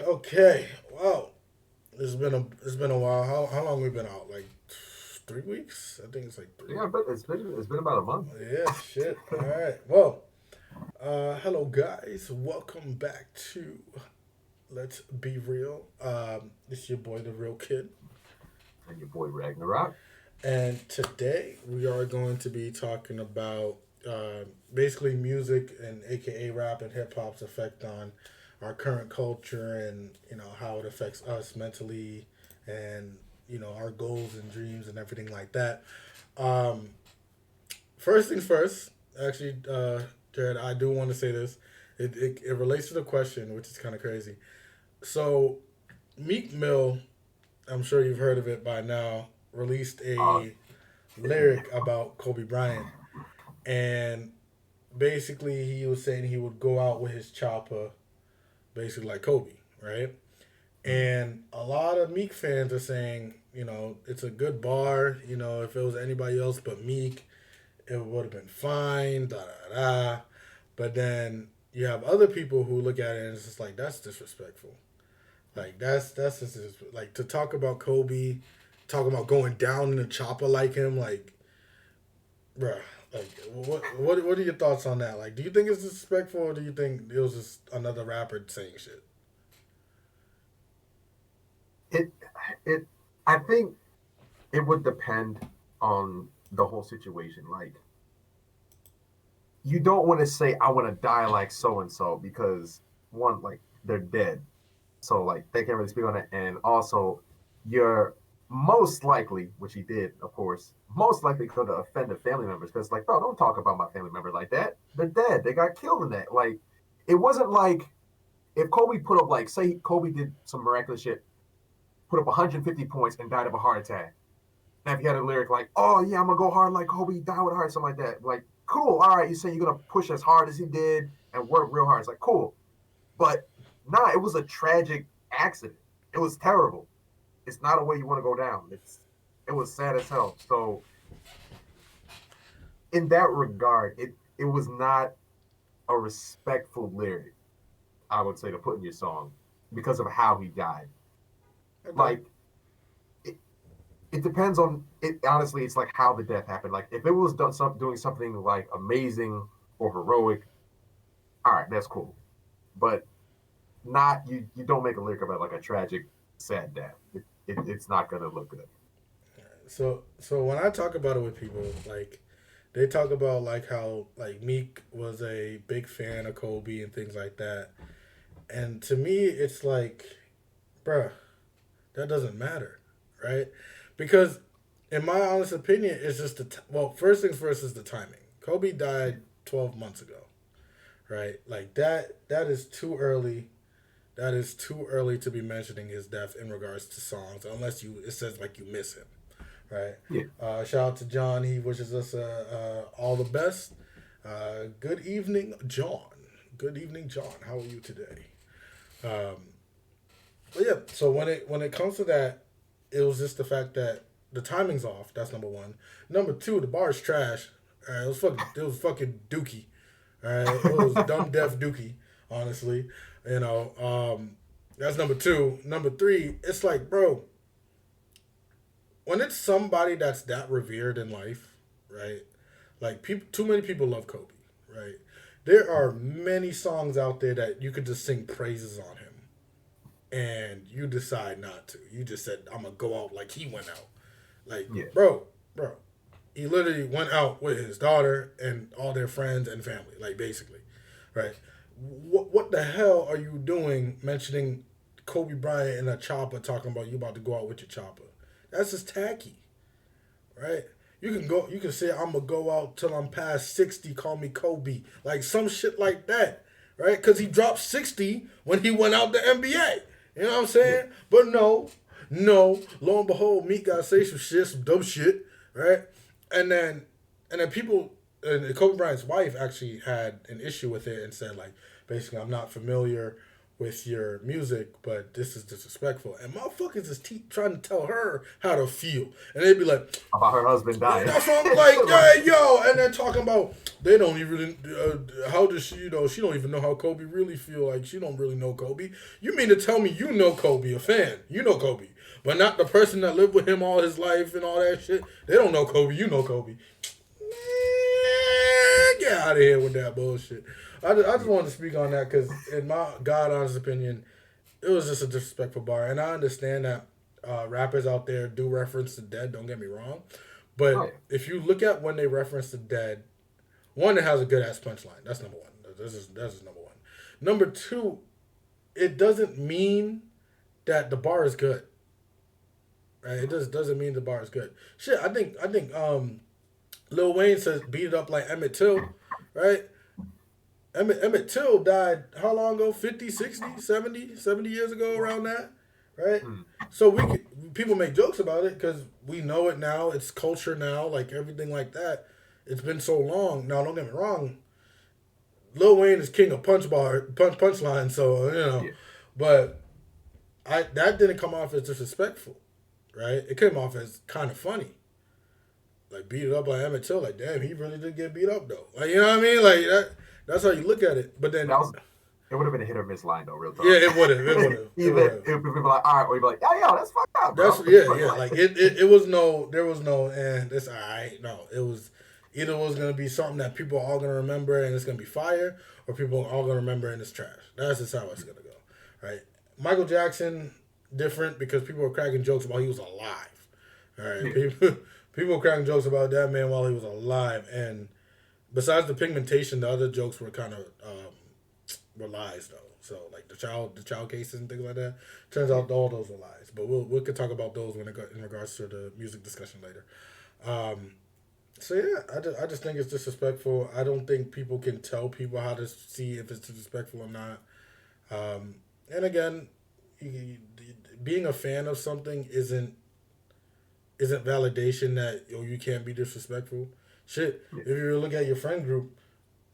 Okay. Well, it's been a while. How long we been out? Like 3 weeks? I think it's like three. Yeah, but it's been about a month. Yeah. Shit. All right. Well, hello guys. Welcome back to Let's Be Real. It's your boy, the Real Kid, And your boy Ragnarok. and today we are going to be talking about basically music and AKA rap and hip hop's effect on our current culture, and how it affects us mentally, and our goals and dreams and everything like that. Um, First things first, actually, Jared, I do want to say this. It relates to the question, which is kind of crazy. So, Meek Mill, I'm sure you've heard of it by now, released Uh, a lyric about Kobe Bryant, and basically he was saying he would go out with his chopper, basically like Kobe, right? And a lot of Meek fans are saying, it's a good bar. If it was anybody else but Meek, it would have been fine. Da da da. But then you have other people who look at it and it's just like that's disrespectful. Like that's just like to talk about Kobe, talk about going down in the chopper like him, like bruh. Like what are your thoughts on that? Like, do you think it's disrespectful, or do you think it was just another rapper saying shit? it it I think it would depend on the whole situation. Like you don't want to say I want to die like so and so because one, like they're dead. So like they can't really speak on it. And also you're most likely, which he did, of course, most likely going to offend the family members because like, bro, don't talk about my family members like that. They're dead. They got killed in that. Like it wasn't like if Kobe put up like say Kobe did some miraculous shit, put up 150 points and died of a heart attack. Now if you had a lyric like, "Oh yeah, I'm gonna go hard like Kobe, die with a heart," something like that, like cool. All right, you say you're gonna push as hard as he did and work real hard. It's like cool, but nah, it was a tragic accident. It was terrible. It's not a way you want to go down. It was sad as hell. So in that regard, it was not a respectful lyric, I would say, to put in your song because of how he died. Okay. Like it, it depends on it. Honestly, it's like how the death happened. Like if it was doing something like amazing or heroic, all right, that's cool. But not you don't make a lyric about like a tragic, sad death. It's not gonna look good. So when I talk about it with people, like they talk about like how like Meek was a big fan of Kobe and things like that. And to me it's like, bruh, that doesn't matter, right? Because in my honest opinion, it's just well, first things first is the timing. Kobe died 12 months ago, right? Like that is too early. That is too early to be mentioning his death in regards to songs, unless it says like you miss him, right? Yeah, Shout out to John. He wishes us all the best. Good evening, John. Good evening, John. How are you today? Um, but yeah, so when it comes to that, it was just the fact that the timing's off. That's number one. Number two, the bar is trash. It was fucking dookie. All right, it was dumb deaf dookie. Honestly, you know, that's number two. Number three, it's like, bro, when it's somebody that's that revered in life, right? Like people, too many people love Kobe, right? There are many songs out there that you could just sing praises on him, and you decide not to. You just said, "I'm gonna go out like he went out." Like, yeah. bro, he literally went out with his daughter and all their friends and family, like basically, right? What the hell are you doing mentioning Kobe Bryant in a chopper, talking about you about to go out with your chopper? That's just tacky, right? You can say I'm gonna go out till I'm past 60. Call me Kobe, like some shit like that, right? Because he dropped 60 when he went out the NBA. You know what I'm Yeah. saying? But no, no. Lo and behold, Meek gotta say some shit, some dumb shit, right? And then people, and Kobe Bryant's wife actually had an issue with it and said like, basically, I'm not familiar with your music, but this is disrespectful. And motherfuckers is trying to tell her how to feel. And they'd be like, About her husband yeah, dying. that's what I'm like, yeah, yo. And they're talking about, they don't even, how does she, she don't even know how Kobe really feel. Like, she don't really know Kobe. You mean to tell me you know Kobe, a fan. You know Kobe. But not the person that lived with him all his life and all that shit. They don't know Kobe. You know Kobe. Man, get out of here with that bullshit. I just wanted to speak on that because, in my God honest opinion, it was just a disrespectful bar. And I understand that rappers out there do reference the dead. Don't get me wrong, Oh, but yeah. if you look at when they reference the dead, one, it has a good ass punchline. That's number one. That's just number one. Number two, it doesn't mean that the bar is good. Right? It just doesn't mean the bar is good. Shit, I think Lil Wayne says beat it up like Emmett Till, right? Emmett Till died how long ago? 50, 60, 70 years ago, around that, right? Mm. So people make jokes about it because we know it now. It's culture now, like everything like that. It's been so long. Now, don't get me wrong. Lil Wayne is king of punchline. So Yeah. but that didn't come off as disrespectful, right? It came off as kind of funny. Like beat it up by Emmett Till. Like damn, he really did get beat up though. Like you know what I mean? Like that. That's how you look at it. But then That was it would have been a hit or miss line though, real yeah, talk. it would have. It would have. It would Either have. if people like, all right, or you'd be like, yo, that's fucked up, That's bro. yeah. Like it was no. There was no. And that's all right. No, it was either it was gonna be something that people are all gonna remember and it's gonna be fire, or people are all gonna remember and it's trash. That's just how it's gonna go, right? Michael Jackson different because people were cracking jokes while he was alive. All right, Yeah. people were cracking jokes about that man while he was alive, and besides the pigmentation, the other jokes were kind of were lies though. So like the child cases and things like that. Turns out all those were lies. But we could talk about those when in regards to the music discussion later. Um, so yeah, I just think it's disrespectful. I don't think people can tell people how to see if it's disrespectful or not. And again, being a fan of something isn't validation that you can't be disrespectful. Shit, Yeah. if you look at your friend group,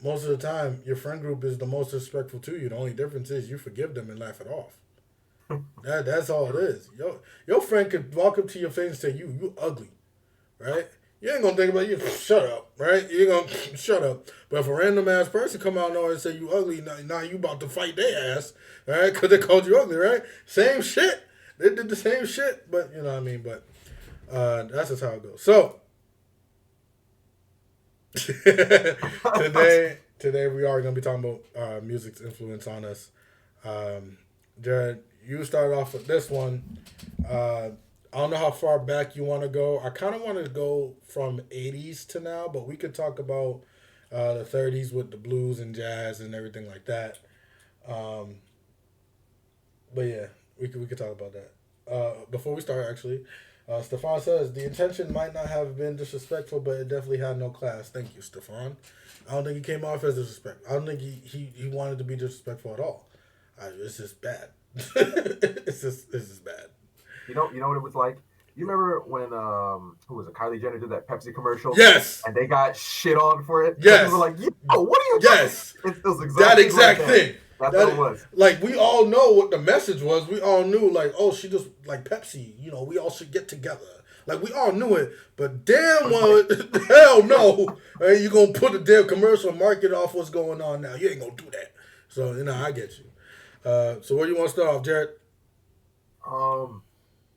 most of the time your friend group is the most disrespectful to you. The only difference is you forgive them and laugh it off. That's all it is. Your friend could walk up to your face and say you ugly, right? You ain't gonna think about it. You shut up, right? You gonna shut up. But if a random ass person come out and say you ugly, now you about to fight their ass, right? Because they called you ugly, right? Same shit. They did the same shit, but you know what I mean. But that's just how it goes. So today we are going to be talking about music's influence on us. Jared, you started off with this one. I don't know how far back you want to go. I kind of want to go from 80s to now, but we could talk about the 30s with the blues and jazz and everything like that. Um, but yeah, we could talk about that. Before we start, actually, Stefan says the intention might not have been disrespectful, but it definitely had no class. Thank you, Stefan. I don't think he came off as disrespectful. I don't think he wanted to be disrespectful at all. It's just bad. It's just bad. You know what it was like? You remember when who was it? Kylie Jenner did that Pepsi commercial? Yes. And they got shit on for it. Yes. People were like, yo, what are you yes. doing? It was that exactly exact like thing. That's what it was. Like we all know what the message was. We all knew like, oh, she just like Pepsi. We all should get together. Like we all knew it, but damn well, hell no. Hey, you gonna put a damn commercial and market off what's going on now? You ain't gonna do that. So I get you. So where do you want to start off, Jared?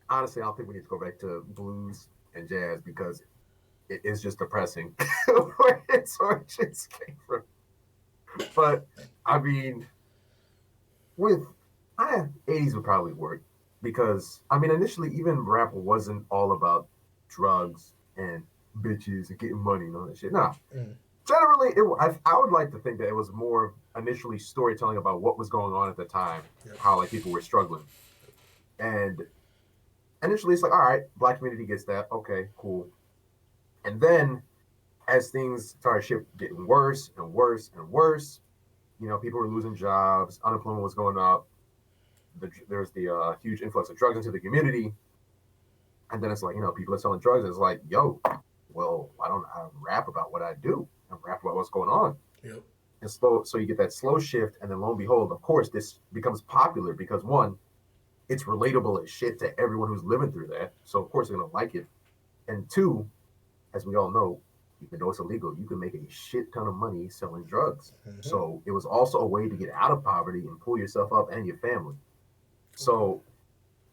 Honestly, I don't think we need to go back to blues and jazz because it is just depressing where its origins came from. But I mean, with 80s would probably work because I mean initially even rap wasn't all about drugs and bitches and getting money and all that shit. Nah, generally I would like to think that it was more initially storytelling about what was going on at the time, how like people were struggling, and initially it's like all right, black community gets that, okay, cool, and then as things started getting worse and worse and worse, people were losing jobs, unemployment was going up. There's the huge influx of drugs into the community, and then it's like people are selling drugs. And it's like, yo, well, why don't I rap about what I do and rap about what's going on? Yep. and slow. So you get that slow shift, and then lo and behold, of course, this becomes popular because one, it's relatable as shit to everyone who's living through that. So of course they're gonna like it. And two, as we all know, even though it's illegal, you can make a shit ton of money selling drugs. Mm-hmm. So it was also a way to get out of poverty and pull yourself up and your family. Okay. So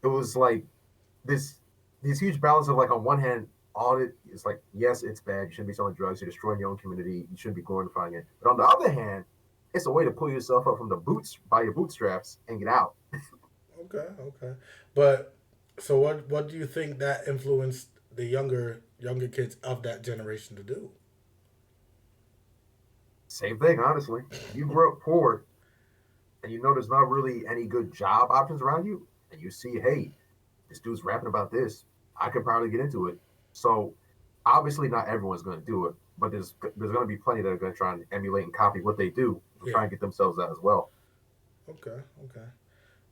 it was like this this huge balance of like on one hand, all it is like, yes, it's bad. You shouldn't be selling drugs. You're destroying your own community. You shouldn't be glorifying it. But on the other hand, it's a way to pull yourself up from the boots by your bootstraps and get out. Okay. Okay. But so what do you think that influenced the younger kids of that generation to do? Same thing, honestly. You grew up poor and you know there's not really any good job options around you, and you see, hey, this dude's rapping about this. I could probably get into it. So obviously, not everyone's going to do it, but there's going to be plenty that are going to try and emulate and copy what they do to Yeah. try and get themselves out as well. Okay. Okay.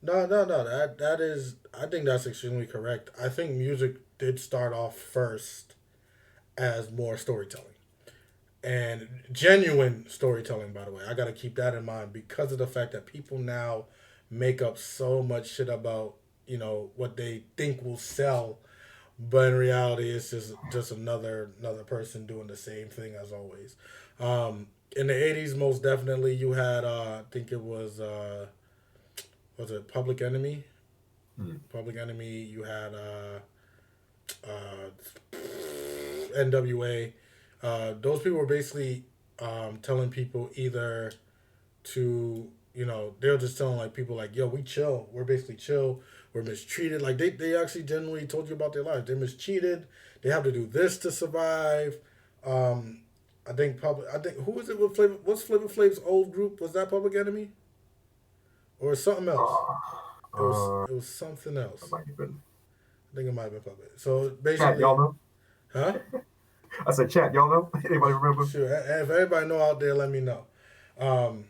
No, no, no. That is. I think that's extremely correct. I think music did start off first as more storytelling and genuine storytelling. By the way, I got to keep that in mind because of the fact that people now make up so much shit about what they think will sell, but in reality, it's just another person doing the same thing as always. In the '80s, most definitely, you had I think it was it Public Enemy. Hmm. Public Enemy. You had uh, NWA. Those people were basically telling people either to they're just telling like people like, yo, we chill, we're basically chill, we're mistreated, like they actually genuinely told you about their lives, they're mistreated, they have to do this to survive. I think who was it with Flavor, what's Flavor Flav's old group, was that Public Enemy or something else? Uh, it was uh, it was something that else. might have been I think it might have been Public, so chat. Y'all basically. know? Huh? I said chat. Y'all know? Anybody remember? Sure, and if anybody know out there, let me know. um,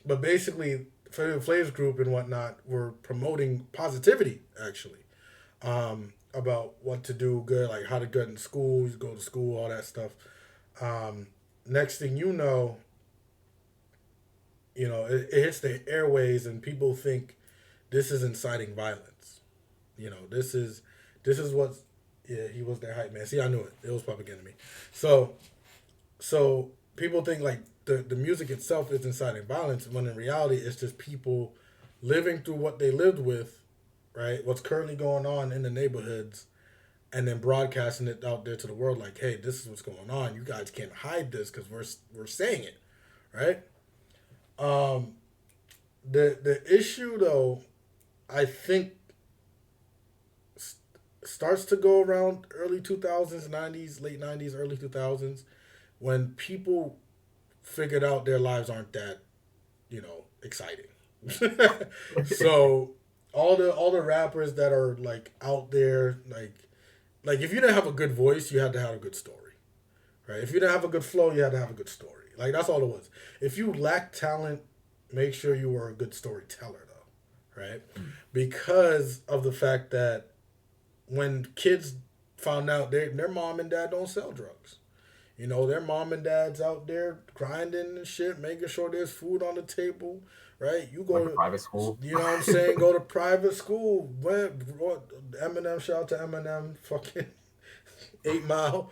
But basically, Flav's group and whatnot were promoting positivity, actually, about what to do good, like how to get in school, go to school, all that stuff. Um, Next thing it hits the airways, and people think this is inciting violence. This is what. Yeah, he was their hype man. See, I knew it. It was Public Enemy. So people think like the music itself is inciting violence, when in reality it's just people living through what they lived with, right? What's currently going on in the neighborhoods, and then broadcasting it out there to the world, like, hey, this is what's going on. You guys can't hide this because we're saying it, right? Um, the issue though, I think starts to go around early 2000s, 90s, late 90s, early 2000s, when people figured out their lives aren't that exciting. So all the rappers that are like out there, like if you didn't have a good voice, you had to have a good story, right? If you didn't have a good flow, you had to have a good story. Like that's all it was. If you lacked talent, make sure you were a good storyteller though, right? Because of the fact that when kids found out their mom and dad don't sell drugs, their mom and dad's out there grinding and shit, making sure there's food on the table, right? You Went go to to, private school. you know what I'm saying? Go to private school. Eminem, shout out to Eminem, fucking 8 Mile.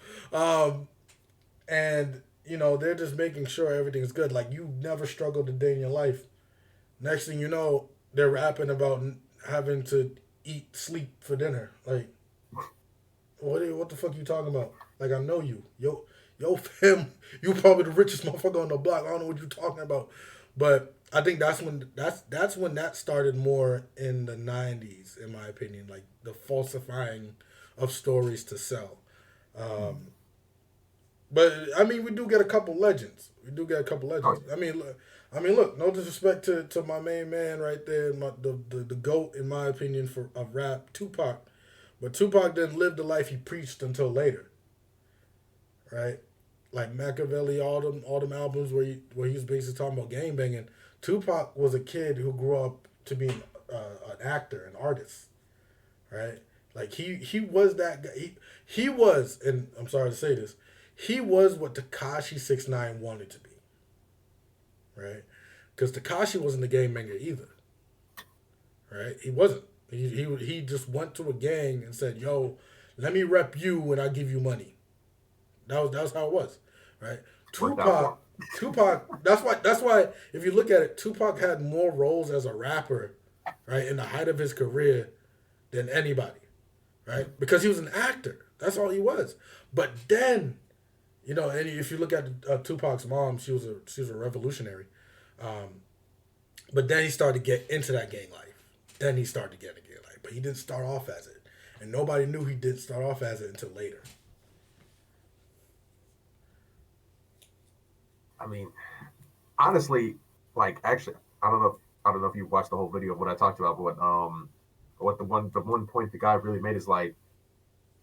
And, they're just making sure everything's good. Like, you never struggled a day in your life. Next thing you know, they're rapping about having to eat, sleep for dinner. Like, what the fuck you talking about? Like, I know you. Yo, fam, you probably the richest motherfucker on the block. I don't know what you talking about. But I think that's when that started more in the '90s, in my opinion. Like the falsifying of stories to sell. Um, but I mean, we do get a couple legends. We do get a couple Oh legends. yeah. Look. No disrespect to my main man right there, the goat in my opinion for of rap, Tupac. But Tupac didn't live the life he preached until later, right? Like Machiavelli, all them albums where he was basically talking about gang banging. Tupac was a kid who grew up to be an actor, an artist, right? Like he was that guy. He was, and I'm sorry to say this, he was what Takashi 6ix9ine wanted to be, right? Because Takashi wasn't a gang banger either, right? He wasn't. He just went to a gang and said, "Yo, let me rep you and I give you money." That was how it was, right? Worked out for him. Tupac. That's why if you look at it, Tupac had more roles as a rapper, right, in the height of his career than anybody, right? Because he was an actor. That's all he was. But then, and if you look at Tupac's mom, she was a revolutionary. Um, but then he started to get into that gang life. Then he started to get into gang life, but he didn't start off as it, and nobody knew he didn't start off as it until later. I mean, honestly, like actually, I don't know if you watched the whole video of what I talked about, but what the one point the guy really made is like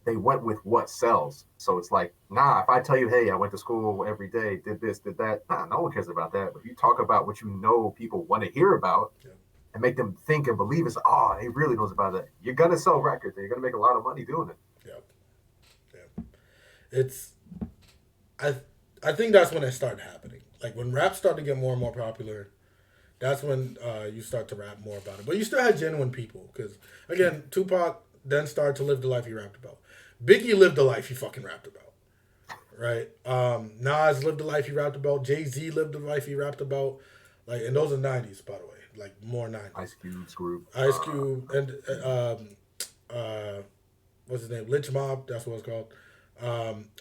they went with what sells. So it's like, nah, if I tell you, hey, I went to school every day, did this, did that, nah, no one cares about that. But if you talk about what you know people want to hear about Yeah, and make them think and believe it's, oh, he really knows about that, you're gonna sell records and you're gonna make a lot of money doing it. yeah, yeah. It's I I think that's when it started happening. Like when rap started to get more and more popular, that's when you start to rap more about it. But you still had genuine people because again, Tupac then started to live the life he rapped about. Biggie lived the life he fucking rapped about, right? Nas lived the life he rapped about. Jay Z lived the life he rapped about. Like, and those are '90s, by the way, like more Ice '90s. Cube's group. Ice Cube and uh, what's his name? Lynch Mob. That's what it's called.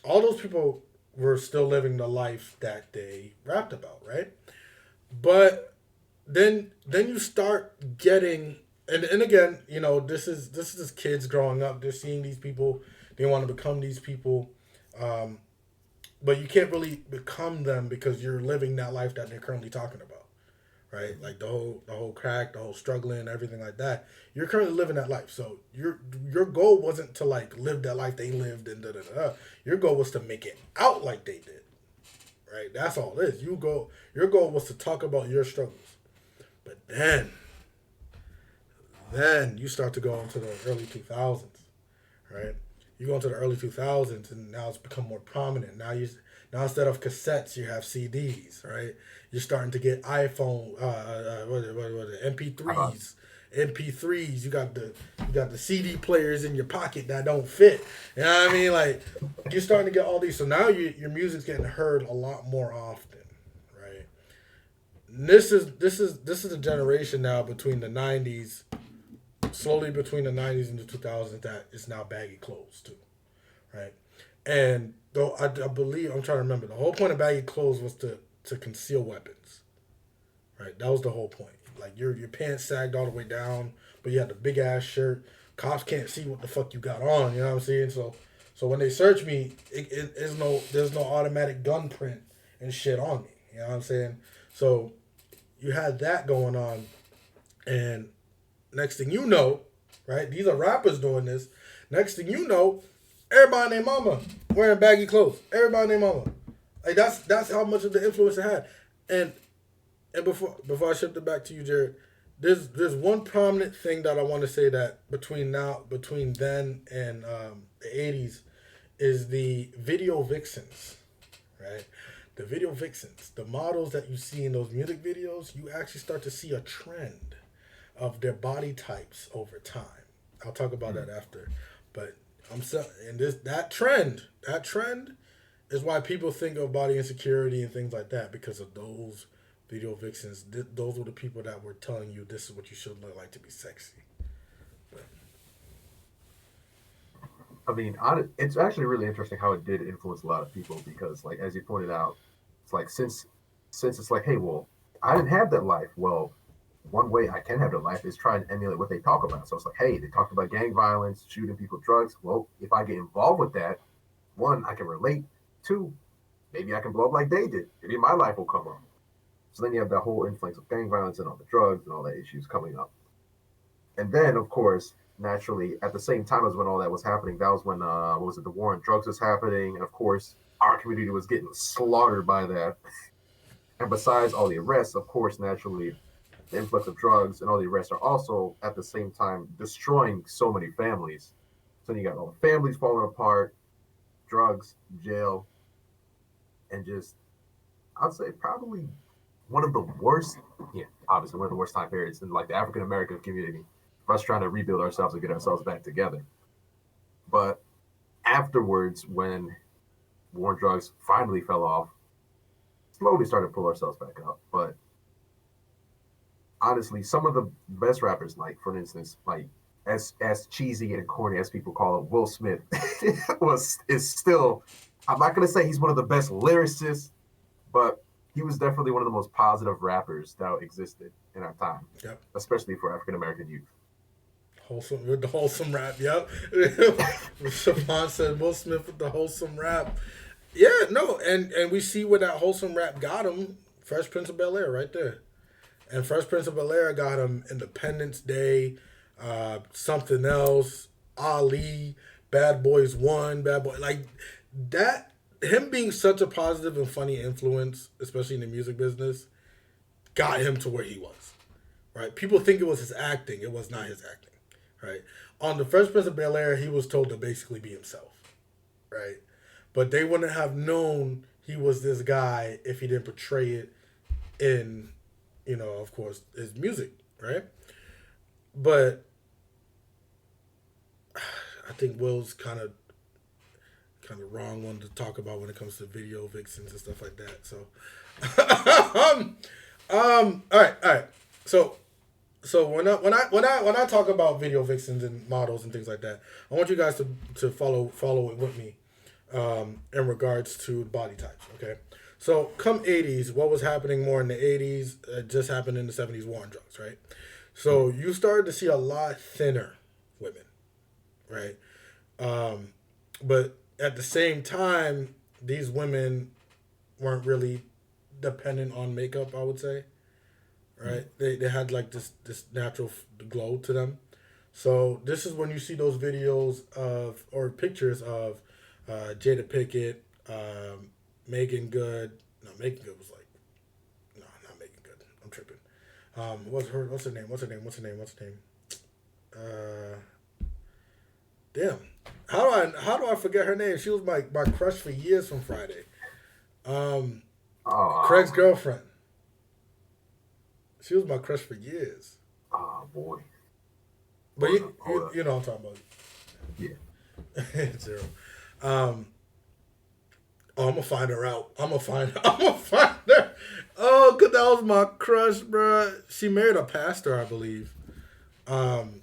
All those people were still living the life that they rapped about, right? But then you start getting and again, this is kids growing up. They're seeing these people. They want to become these people. Um, but you can't really become them because you're living that life that they're currently talking about, right? Like the whole crack, the whole struggling, everything like that. You're currently living that life. So your goal wasn't to like live that life they lived and da da da. Your goal was to make it out like they did, right? That's all it is. Your goal was to talk about your struggles. But then you start to go into the early 2000s, right? You go into the early 2000s, and now it's become more prominent. Now instead of cassettes, you have CDs, right? You're starting to get iPhone, what is it, Uh, MP3s, MP3s. You got the CD players in your pocket that don't fit. You know what I mean? Like you're starting to get all these. So now your music's getting heard a lot more often, right? And this is a generation now between the '90s, slowly between the '90s and the 2000s that is now baggy clothes too, right? And though I believe I'm trying to remember, the whole point of baggy clothes was to conceal weapons, right? That was the whole point. Like your pants sagged all the way down, but you had the big ass shirt. Cops can't see what the fuck you got on. You know what I'm saying? So when they search me, there's no automatic gun print and shit on me. You know what I'm saying? So you had that going on, and next thing you know, right? These are rappers doing this. Next thing you know, everybody named Mama wearing baggy clothes. Everybody named Mama. Like that's how much of the influence it had. And before I shift it back to you, Jared, there's one prominent thing that I want to say that between then and the '80s is the video vixens, right? The video vixens, the models that you see in those music videos, you actually start to see a trend of their body types over time. I'll talk about that after, but and that trend is why people think of body insecurity and things like that because of those video vixens. Those were the people that were telling you this is what you should look like to be sexy. But, I mean, it's actually really interesting how it did influence a lot of people because, like as you pointed out, it's like since it's like, hey, well, I didn't have that life. Well, one way I can have that life is try and emulate what they talk about. So it's like, hey, they talked about gang violence, shooting people, drugs. Well, if I get involved with that, one, I can relate. Two, maybe I can blow up like they did. Maybe my life will come up. So then you have that whole influx of gang violence and all the drugs and all that issues coming up. And then, of course, naturally, at the same time as when all that was happening, that was when what was it? The war on drugs was happening, and of course, our community was getting slaughtered by that. And besides all the arrests, of course, naturally, the influx of drugs and all the arrests are also at the same time destroying so many families. So you got all the families falling apart, drugs, jail, and just I'd say probably one of the worst, yeah, obviously one of the worst time periods in like the African American community for us trying to rebuild ourselves and get ourselves back together. But afterwards, when war and drugs finally fell off, slowly started to pull ourselves back up. But honestly, some of the best rappers, like for instance, like as cheesy and corny as people call it, Will Smith is still. I'm not gonna say he's one of the best lyricists, but he was definitely one of the most positive rappers that existed in our time, Yep. especially for African American youth. Wholesome with the wholesome rap. Yep. Siobhan said Will Smith with the wholesome rap. Yeah, no, and we see where that wholesome rap got him. Fresh Prince of Bel Air, right there. And Fresh Prince of Bel Air got him Independence Day, something else, Ali, Bad Boys One, Bad Boy, like that. Him being such a positive and funny influence, especially in the music business, got him to where he was. Right? People think it was his acting. It was not his acting. Right? On the Fresh Prince of Bel Air, he was told to basically be himself. Right? But they wouldn't have known he was this guy if he didn't portray it in, of course, his music, right? But I think Will's kind of wrong one to talk about when it comes to video vixens and stuff like that. So, all right. So when I talk about video vixens and models and things like that, I want you guys to follow it with me, in regards to body types. Okay. So come 80s, what was happening more in the 80s just happened in the 70s, war on drugs, right? So you started to see a lot thinner women, right? But at the same time, these women weren't really dependent on makeup, I would say, right? They had like this natural glow to them. So this is when you see those videos of or pictures of Jada Pinkett, Megan Good. No, Megan Good was like, no, not Megan Good. I'm tripping. What's her name? Uh, Damn. How do I forget her name? She was my crush for years from Friday. Craig's Oh, girlfriend. She was my crush for years. oh boy. But Hold up, hold up. you know what I'm talking Yeah. about. Zero. Um, I'm gonna find her out. I'm gonna find her. Oh, cause that was my crush, bruh. She married a pastor, I believe. Um,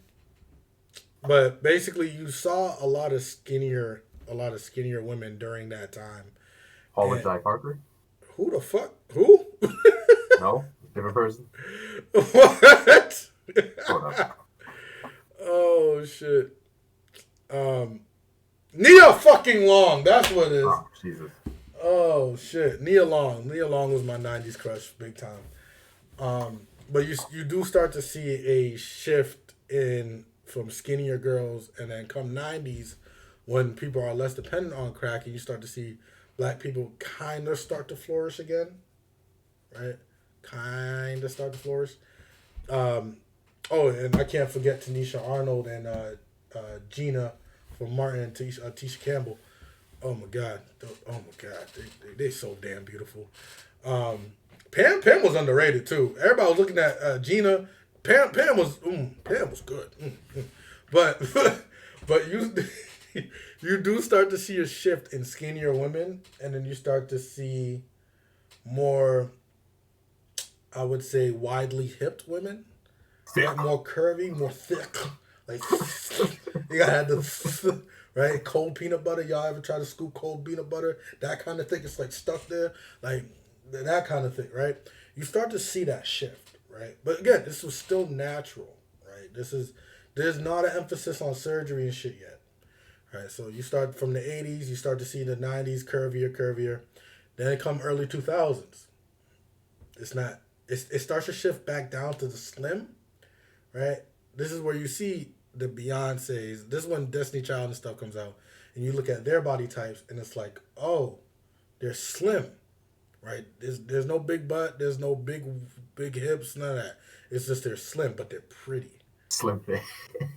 but basically, you saw a lot of skinnier women during that time. Paula And Jai Parker? who the fuck? Who? No, different person. What? Sort of. Oh shit. Um, Nia fucking Long. That's what it is. Oh Jesus. Oh shit. Nia Long. Nia Long was my '90s crush, big time. But you do start to see a shift in from skinnier girls, and then come '90s, when people are less dependent on crack, and you start to see black people kind of start to flourish again, right? Kind of start to flourish. Um, oh, and I can't forget Tanisha Arnold and Gina from Martin and Tisha Campbell. Oh my god! Oh my god! They so damn beautiful. Um, Pam was underrated too. Everybody was looking at Gina. Pam was good. But but you do start to see a shift in skinnier women, and then you start to see more, I would say, widely hipped women, Thick. right? More curvy, more thick. Like you gotta have the right cold peanut butter. Y'all ever try to scoop cold peanut butter? That kind of thing. It's like stuck there, like that kind of thing, right? You start to see that shift, right? But again, this was still natural, right? There's not an emphasis on surgery and shit yet, right? So you start from the '80s, you start to see the '90s curvier. Then it come early 2000s. It's not. It starts to shift back down to the slim, right? This is where you see the Beyonces. This is when Destiny Child and stuff comes out, and you look at their body types, and it's like, oh, they're slim, right? There's no big butt, there's no big hips, none of that. It's just they're slim, but they're pretty, Slim fit.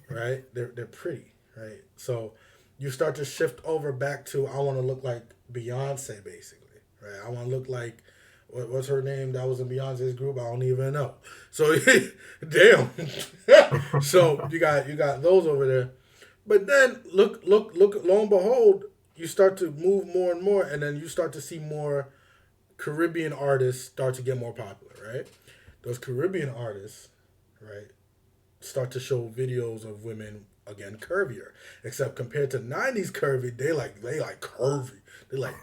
right? They're pretty, right? So you start to shift over back to I want to look like Beyonce, basically, right? I want to look like what's her name that was in Beyonce's group? I don't even know. So damn. So you got those over there. But then look, lo and behold, you start to move more and more, and then you start to see more Caribbean artists start to get more popular, right? Those Caribbean artists, right, start to show videos of women again curvier. Except compared to '90s curvy, they like curvy. They like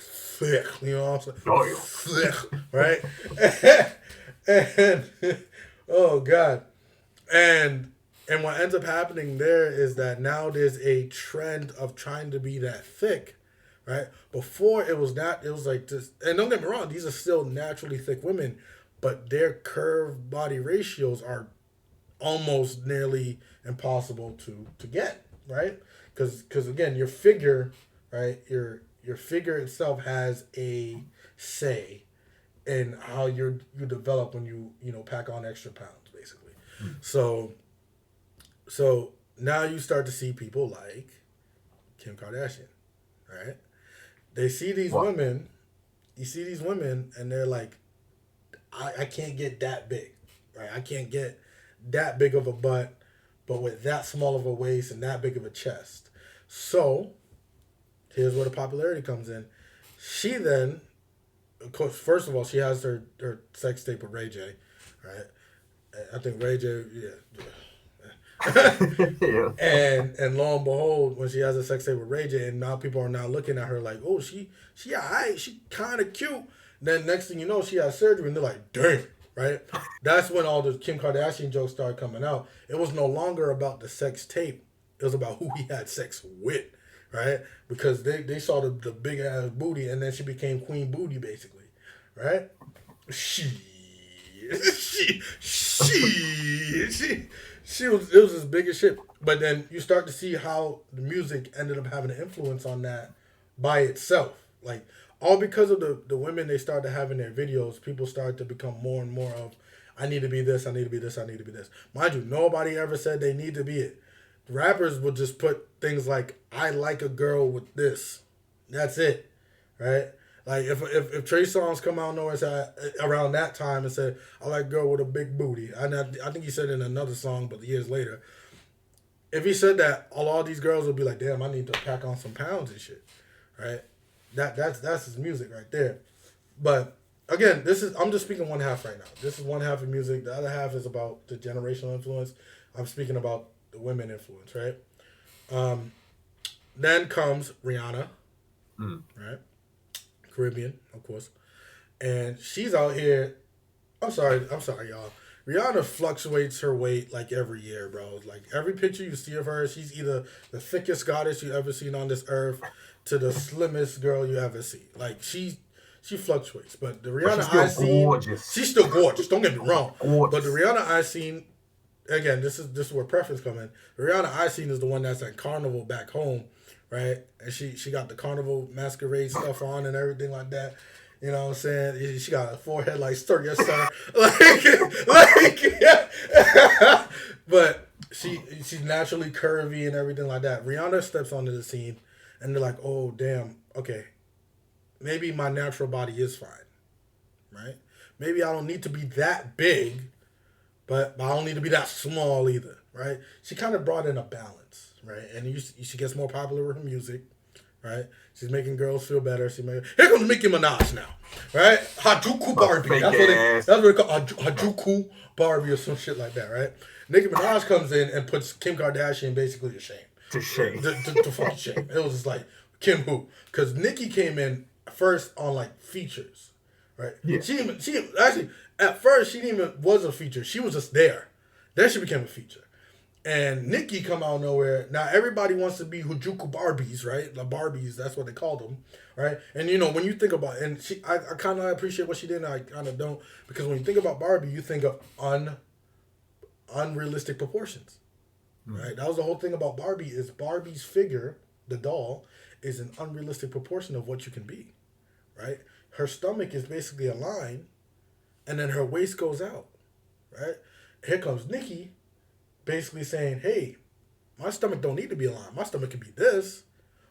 thick, you know what I'm saying? Thick, right? and oh God. And what ends up happening there is that now there's a trend of trying to be that thick, right? Before it was not, it was like this, and don't get me wrong, these are still naturally thick women, but their curved body ratios are almost nearly impossible to get, right? Because again, your figure, right? Your figure itself has a say in how you develop when you pack on extra pounds, basically. So now you start to see people like Kim Kardashian, right? They see these women, you see these women, and they're like, I can't get that big, right? I can't get that big of a butt, but with that small of a waist and that big of a chest. So here's where the popularity comes in. She then, of course, first of all, she has her sex tape with Ray J, right? I think Ray J, yeah. And lo and behold, when she has a sex tape with Ray J, and now people are now looking at her like, oh, she alright, she kind of cute. Then next thing you know, she has surgery, and they're like, dang, right? That's when all the Kim Kardashian jokes started coming out. It was no longer about the sex tape. It was about who he had sex with, right? Because they saw the big ass booty, and then she became Queen Booty, basically, right? It was as big as shit. But then you start to see how the music ended up having an influence on that by itself. Like, all because of the women they started having their videos, people started to become more and more of, I need to be this, I need to be this, I need to be this. Mind you, nobody ever said they need to be it. The rappers would just put things like, I like a girl with this. That's it, right? Like, if Trey Songz come out nowhere around that time and said, I like a girl with a big booty. I think he said it in another song, but years later. If he said that, all these girls would be like, damn, I need to pack on some pounds and shit, right? That's his music right there. But again, I'm just speaking one half right now. This is one half of music. The other half is about the generational influence. I'm speaking about the women influence, right? Then comes Rihanna, right? Caribbean, of course. And she's out here. I'm sorry, y'all. Rihanna fluctuates her weight like every year, bro. Like every picture you see of her, she's either the thickest goddess you ever seen on this earth to the slimmest girl you ever see. Like she fluctuates. But the Rihanna I seen, she's still gorgeous. Don't get me wrong. But the Rihanna I seen, again, this is where preference come in. The Rihanna I seen is the one that's at Carnival back home, right? And she got the Carnival masquerade stuff on and everything like that. You know what I'm saying? She got a forehead like stir, yes sir. Yeah. But she's naturally curvy and everything like that. Rihanna steps onto the scene, and they're like, oh damn, okay, maybe my natural body is fine, right? Maybe I don't need to be that big, but I don't need to be that small either, right? She kind of brought in a balance, right? And she gets more popular with her music, right? She's making girls feel better. Here comes Nicki Minaj now, right? Hajuku Barbie. That's what they call Hajuku Barbie or some shit like that, right? Nicki Minaj comes in and puts Kim Kardashian basically to shame. To shame. To fucking shame. It was just like, Kim who? Because Nicki came in first on like features, right? Yeah. She actually, at first, she didn't even was a feature. She was just there. Then she became a feature. And Nicki come out of nowhere. Now everybody wants to be Harajuku Barbies, right? The Barbies, that's what they call them, right? And you know, when you think about, and I kind of appreciate what she did, and I kind of don't, because when you think about Barbie, you think of unrealistic proportions, right? That was the whole thing about Barbie, is Barbie's figure, the doll, is an unrealistic proportion of what you can be, right? Her stomach is basically a line, and then her waist goes out, right? Here comes Nicki, basically saying, hey, my stomach don't need to be a line. My stomach can be this,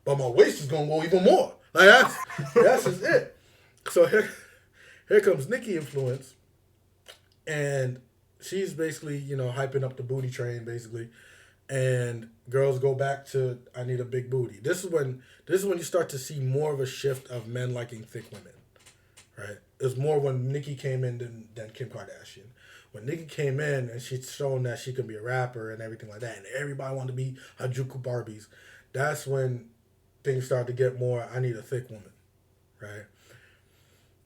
but my waist is going to go even more. Like, that's just it. So here Here comes Nicki influence, and she's basically hyping up the booty train basically, and girls go back to I need a big booty. This is when you start to see more of a shift of men liking thick women, right? It's more when Nicki came in than Kim Kardashian. When Nicki came in and she's shown that she could be a rapper and everything like that, and everybody wanted to be Hajuku Barbies, that's when things started to get more. I need a thick woman, right?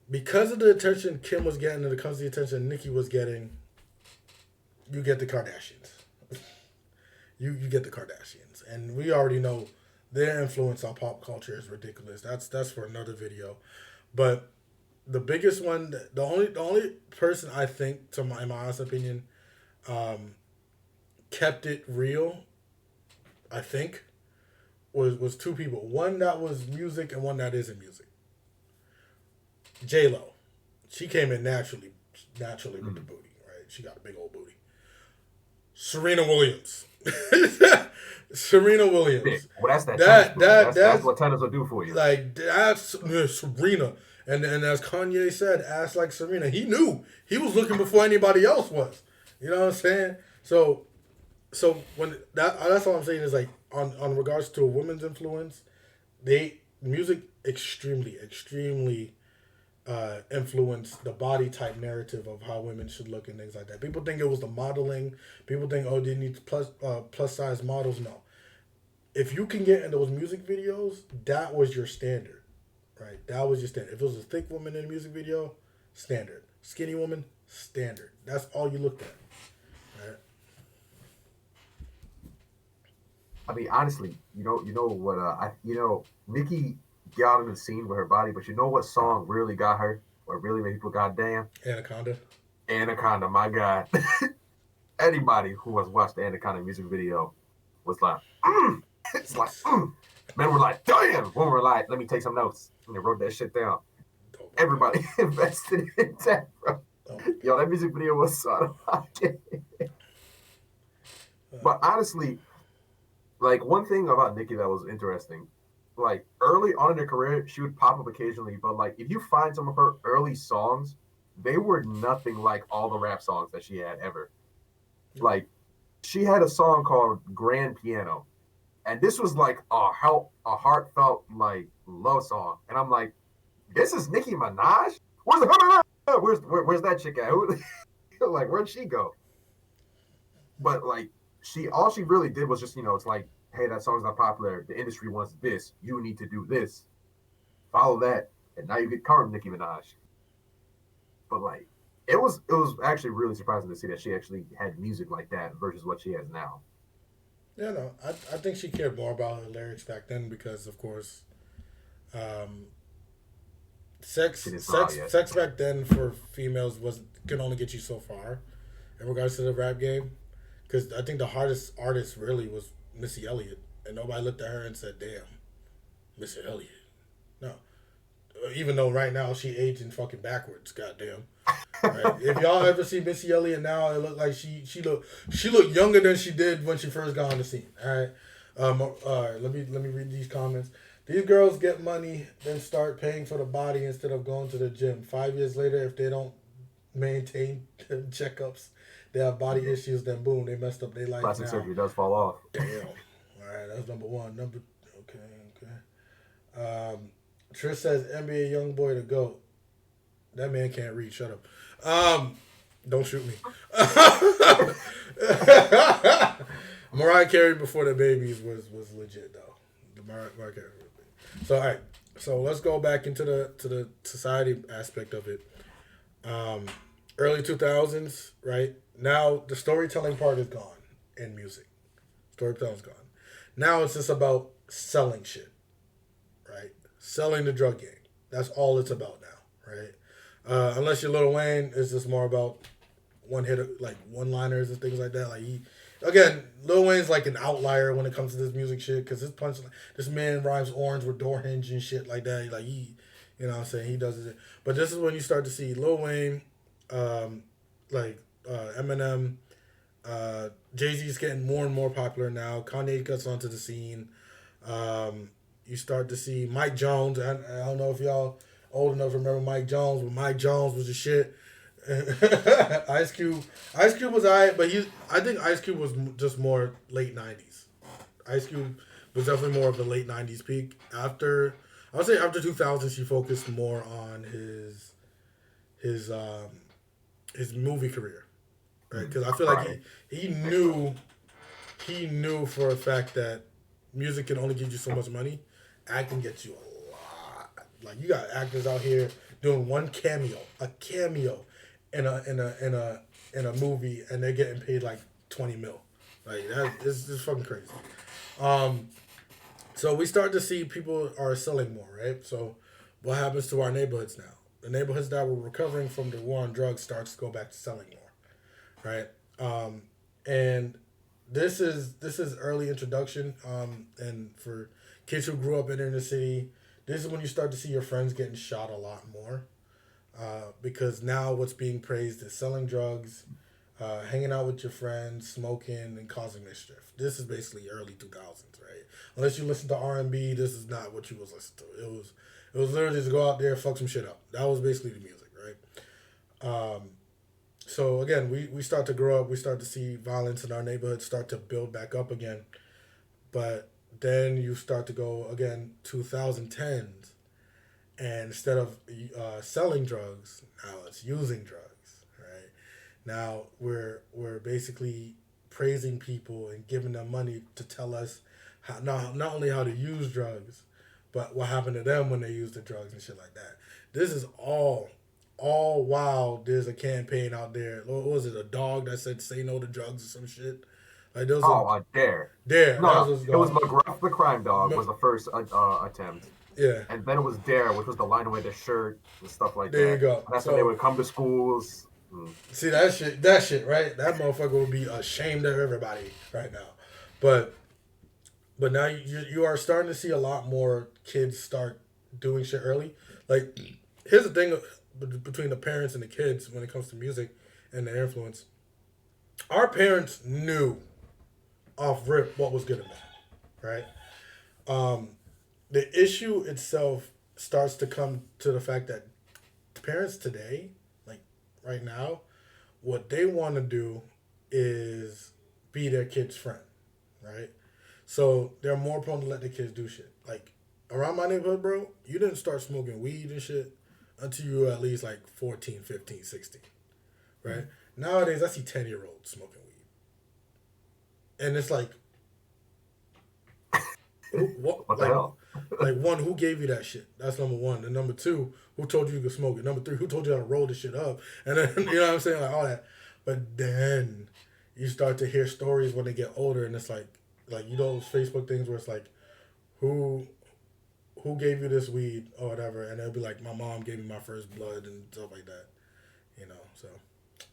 Because of the attention Kim was getting and because of the attention Nicki was getting, you get the Kardashians. you get the Kardashians, and we already know their influence on pop culture is ridiculous. That's for another video, but the biggest one, the only person I think, in my honest opinion, kept it real, I think, was two people. One that was music and one that isn't music. J Lo, she came in naturally with the booty, right? She got a big old booty. Serena Williams. Serena Williams. Well, that's that's what tennis will do for you. Like, that's Serena. And as Kanye said, ass like Serena. He knew. He was looking before anybody else was. You know what I'm saying? So when that's all I'm saying is, like, on regards to a woman's influence, music extremely influenced the body type narrative of how women should look and things like that. People think it was the modeling. People think, oh, they need plus size models. No. If you can get in those music videos, that was your standard, right? That was your standard. If it was a thick woman in a music video, standard. Skinny woman, standard. That's all you looked at, right? I mean, honestly, you know what? Nicki got into the scene with her body, but you know what song really got her? Or really made people goddamn? Anaconda, my God. Anybody who has watched the Anaconda music video was like, it's like, men were like, damn. Women were like, let me take some notes. And they wrote that shit down. Everybody invested in that, bro. Yo, that music video was so fucking. But honestly, like, one thing about Nicki that was interesting, like, early on in her career, she would pop up occasionally, but, like, if you find some of her early songs, they were nothing like all the rap songs that she had ever. Like, she had a song called Grand Piano, and this was like a heartfelt, like, love song. And I'm like, this is Nicki Minaj? Where's that chick at? Like, where'd she go? But, like, all she really did was just, it's like, hey, that song's not popular. The industry wants this. You need to do this. Follow that. And now you get current Nicki Minaj. But, like, it was actually really surprising to see that she actually had music like that versus what she has now. Yeah, no, I think she cared more about her lyrics back then because, of course, sex back then for females can only get you so far in regards to the rap game. Because I think the hardest artist really was Missy Elliott, and nobody looked at her and said, "Damn, Missy Elliott." No, even though right now she aging fucking backwards. Goddamn. Right? If y'all ever see Missy Elliott now, it look like she look younger than she did when she first got on the scene. All right. All right. Let me read these comments. These girls get money, then start paying for the body instead of going to the gym. 5 years later, if they don't maintain checkups, they have body issues, then boom, they messed up their life. Plastic surgery does fall off. Damn. All right, that's number one. Okay. Trish says NBA YoungBoy the GOAT. That man can't read. Shut up. Don't shoot me. Mariah Carey before the babies was legit though. Mariah Carey. So all right. So let's go back into the society aspect of it. Early 2000s, right? Now the storytelling part is gone in music. Storytelling's gone. Now it's just about selling shit, right? Selling the drug game. That's all it's about now, right? Unless you're Lil Wayne, it's just more about one-liners and things like that. Like Lil Wayne's like an outlier when it comes to this music shit because his punchline, this man rhymes orange with door hinge and shit like that. You know what I'm saying? He does it. But this is when you start to see Lil Wayne, Eminem, Jay-Z's getting more and more popular now. Kanye gets onto the scene. You start to see Mike Jones. I don't know if y'all old enough to remember Mike Jones, but Mike Jones was the shit. Ice Cube, Ice Cube was alright, but I think Ice Cube was just more late '90s. Ice Cube was definitely more of the late '90s peak. I would say after 2000s, he focused more on his um, his movie career, right? Because I feel like Right. he knew for a fact that music can only give you so much money. Acting gets you a lot. Like you got actors out here doing one cameo in a movie, and they're getting paid like 20 mil. Like that is fucking crazy. Um, so we start to see people are selling more, right? So what happens to our neighborhoods now? The neighborhoods that were recovering from the war on drugs starts to go back to selling more, right? And this is early introduction. And for kids who grew up in inner city, this is when you start to see your friends getting shot a lot more. Because now what's being praised is selling drugs, hanging out with your friends, smoking, and causing mischief. This is basically early 2000s, right? Unless you listen to R&B, this is not what you was listening to. It was literally just go out there, fuck some shit up. That was basically the music, right? So again, we start to grow up. We start to see violence in our neighborhood start to build back up again. But then you start to go again 2010s, and instead of selling drugs, now it's using drugs, right? Now we're basically praising people and giving them money to tell us how not only how to use drugs, but what happened to them when they used the drugs and shit like that. This is all while there's a campaign out there. What was it? A dog that said "say no to drugs" or some shit. Like those are Oh, I dare. there. No, That was no. what's It was going. McGruff the crime dog was the first attempt, Yeah, and then it was Dare, which was the line away the shirt and stuff like there you that. go. And that's when they So would come to schools. see that shit, right? That motherfucker would be ashamed of everybody right now. But now you are starting to see a lot more kids start doing shit early. Like here's the thing between the parents and the kids when it comes to music and the influence. Our parents knew off rip what was good and bad, right? Um, the issue itself starts to come to the fact that parents today, like right now, what they want to do is be their kid's friend, right? So they're more prone to let the kids do shit. Like around my neighborhood, bro, you didn't start smoking weed and shit until you were at least like 14, 15, 16, right? Nowadays, I see 10-year-olds smoking weed. And it's like, what, What the hell? like one, who gave you that shit? That's number one. And number two, who told you you could smoke it? Number three, who told you how to roll this shit up? And then, you know what I'm saying? Like all that. But then you start to hear stories when they get older, and it's like you know those Facebook things where it's like, who who gave you this weed or whatever, and they'll be like, my mom gave me my first blood and stuff like that, you know. So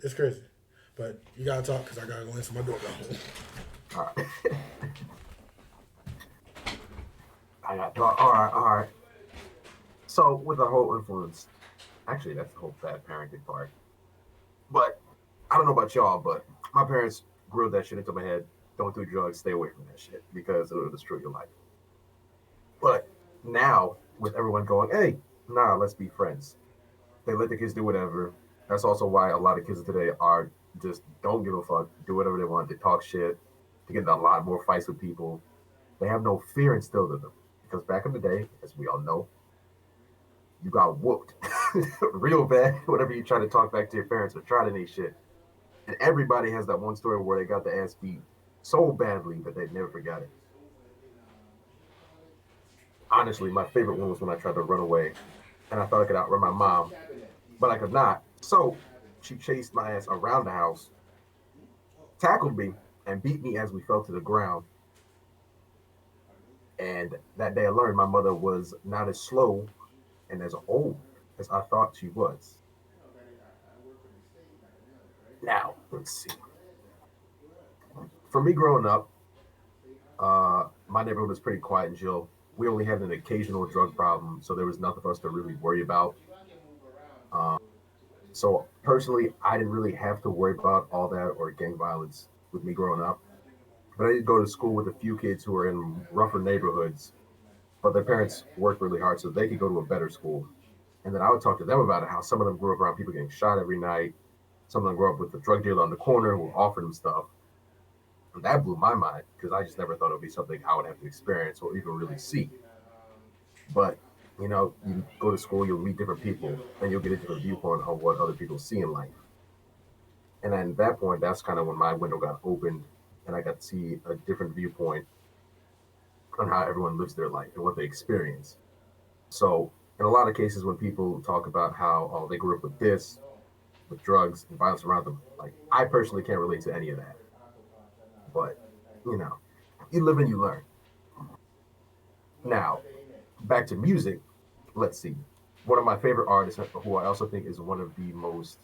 it's crazy, but you gotta talk because I gotta go answer my doorbell. All right. I got all right, all right. So with the whole influence, actually, that's the whole bad parenting part. But I don't know about y'all, but my parents drilled that shit into my head. Don't do drugs. Stay away from that shit because it'll destroy your life. But now with everyone going, hey, nah, let's be friends. They let the kids do whatever. That's also why a lot of kids today are just don't give a fuck, do whatever they want. They talk shit. They get in a lot more fights with people. They have no fear instilled in them. Because back in the day, as we all know, you got whooped real bad whenever you try to talk back to your parents or try to any shit. And everybody has that one story where they got the ass beat so badly that they never forgot it. Honestly, my favorite one was when I tried to run away and I thought I could outrun my mom, but I could not. So she chased my ass around the house, tackled me, and beat me as we fell to the ground. And that day I learned my mother was not as slow and as old as I thought she was. Now, let's see. For me growing up, my neighborhood was pretty quiet and chill. We only had an occasional drug problem, so there was nothing for us to really worry about. Um, so personally, I didn't really have to worry about all that or gang violence with me growing up. But I did go to school with a few kids who were in rougher neighborhoods, but their parents worked really hard so they could go to a better school. And then I would talk to them about it, how some of them grew up around people getting shot every night. Some of them grew up with the drug dealer on the corner who offered them stuff. And that blew my mind because I just never thought it would be something I would have to experience or even really see. But you go to school, you'll meet different people, and you'll get a different viewpoint on what other people see in life. And then at that point, that's kind of when my window got opened, and I got to see a different viewpoint on how everyone lives their life and what they experience. So, in a lot of cases, when people talk about how they grew up with this, with drugs and violence around them, like I personally can't relate to any of that. But you know, you live and you learn. Now, back to music. Let's see. One of my favorite artists, who I also think is one of the most,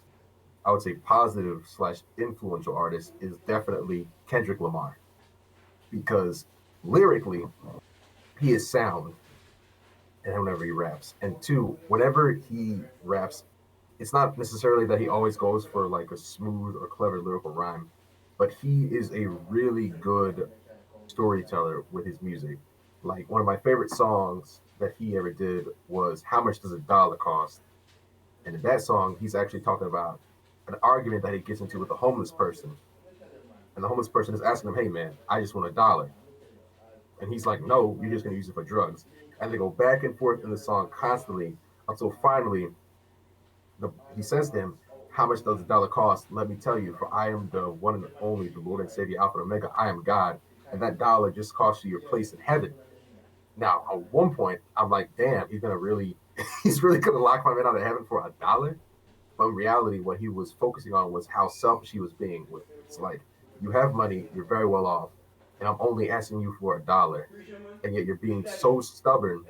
I would say, positive slash influential artists, is definitely Kendrick Lamar because lyrically he is sound, and whenever he raps, and two, whenever he raps, it's not necessarily that he always goes for like a smooth or clever lyrical rhyme, but he is a really good storyteller with his music. Like one of my favorite songs that he ever did was "How Much Does a Dollar Cost?" And in that song, he's actually talking about an argument that he gets into with a homeless person, and the homeless person is asking him, "Hey man, I just want $1," and he's like, "No, you're just gonna use it for drugs." And they go back and forth in the song constantly until finally he says to him, "How much does $1 cost? Let me tell you, for I am the one and only, the Lord and Savior, Alpha and Omega. I am God, and that dollar just costs you your place in heaven." Now, at one point, I'm like, "Damn, he's gonna really, he's really gonna lock my man out of heaven for $1." But in reality, what he was focusing on was how selfish he was being. With it's like, you have money, you're very well off, and I'm only asking you for $1, and yet you're being so stubborn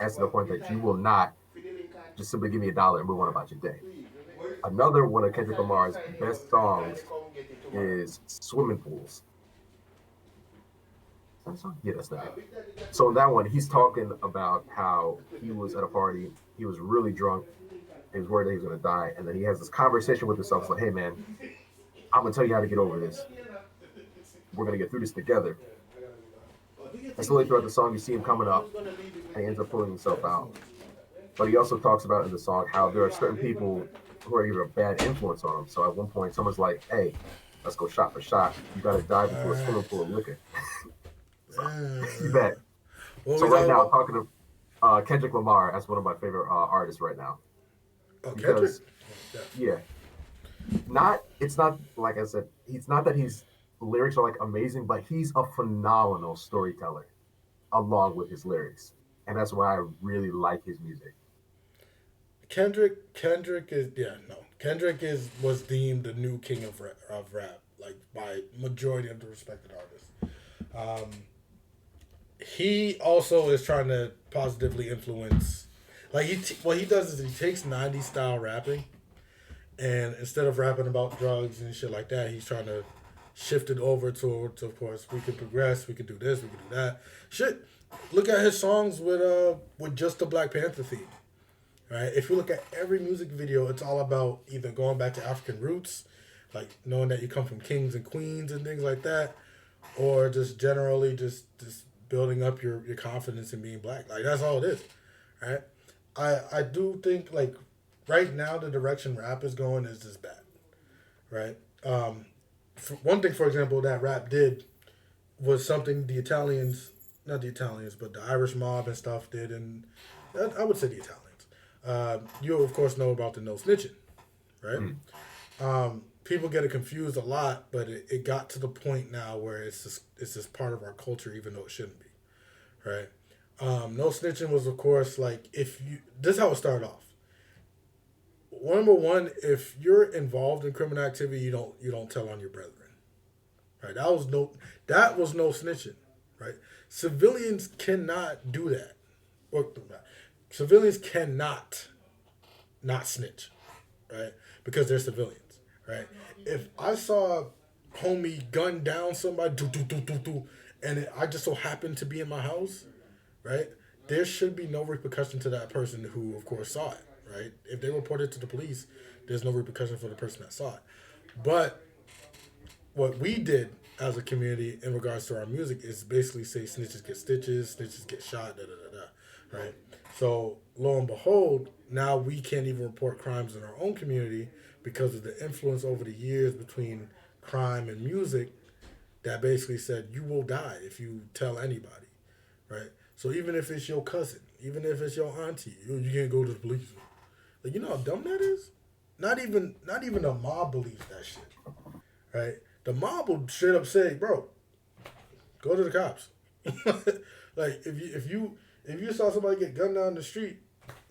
as to the point that you will not just simply give me $1 and move on about your day. Another one of Kendrick Lamar's best songs is "Swimming Pools." That song? Yeah, that's that. So in that one, he's talking about how he was at a party, he was really drunk, he was worried that he was gonna die, and then he has this conversation with himself. It's like, "Hey man, I'm gonna tell you how to get over this. We're gonna get through this together." And slowly throughout the song, you see him coming up, and he ends up pulling himself out. But he also talks about in the song how there are certain people who are either a bad influence on him. So at one point, someone's like, "Hey, let's go shot for shot. You got to dive into a swimming pool of liquor." So, you bet. What So we right talking now, I'm about? talking to Kendrick Lamar as one of my favorite artists right now Oh, Kendrick. because, Yeah. yeah, it's not like I said, it's not that his lyrics are like amazing, but he's a phenomenal storyteller along with his lyrics, and that's why I really like his music. Kendrick is no. Kendrick is was deemed the new king of rap, like by majority of the respected artists. Um, he also is trying to positively influence. Like what he does is he takes '90s style rapping, and instead of rapping about drugs and shit like that, he's trying to shift it over to of course we could progress, we could do this, we could do that. Shit, look at his songs with just the Black Panther theme. Right? If you look at every music video, it's all about either going back to African roots, like knowing that you come from kings and queens and things like that, or just generally just building up your confidence in being black. Like that's all it is, right? I do think like right now the direction rap is going is just bad, right? For one thing, for example, that rap did was something the Italians, not the Italians, but the Irish mob and stuff did, and I would say the Italians. You of course know about the no snitching, right? Mm. People get it confused a lot, but it got to the point now where it's just part of our culture, even though it shouldn't be, right? No snitching was of course like if you this is how it started off. Number one, if you're involved in criminal activity, you don't tell on your brethren, right? That was no snitching, right? Civilians cannot do that. Or, civilians cannot not snitch, right? Because they're civilians, right? If I saw homie gun down somebody, and I just so happened to be in my house, right? There should be no repercussion to that person who, of course, saw it, right? If they report it to the police, there's no repercussion for the person that saw it. But what we did as a community in regards to our music is basically say snitches get stitches, snitches get shot, da da da da, right? So lo and behold, now we can't even report crimes in our own community because of the influence over the years between crime and music that basically said you will die if you tell anybody, right? So even if it's your cousin, even if it's your auntie, you can't go to the police. Like, you know how dumb that is? Not even a mob believes that shit, right? The mob will straight up say, "Bro, go to the cops." Like if you saw somebody get gunned down the street,